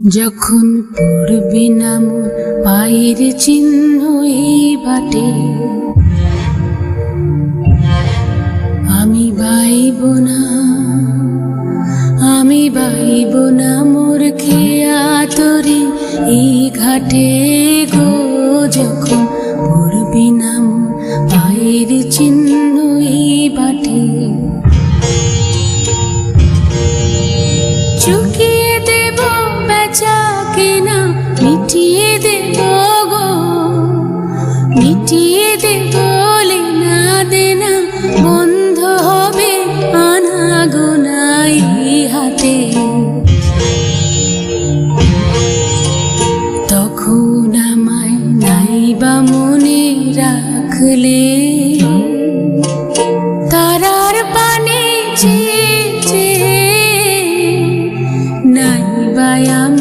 যখন পড়বে না মোর পায়ের চিহ্ন এই বাটে, আমি বাইব না, আমি বাইব না মোর খেয়া তরি এই ঘাটে গো। যখন পড়বে না মোর পায়ের চিহ্ন এই বাটে, চুকিয়ে দেব বেচা কেনা, মিটিয়ে দেব গো, মিটিয়ে দেব লেনা দেনা, বন্ধ হবে আনা গোনা এই হাতে। তখন আমায় নাইবা মনে রাখলে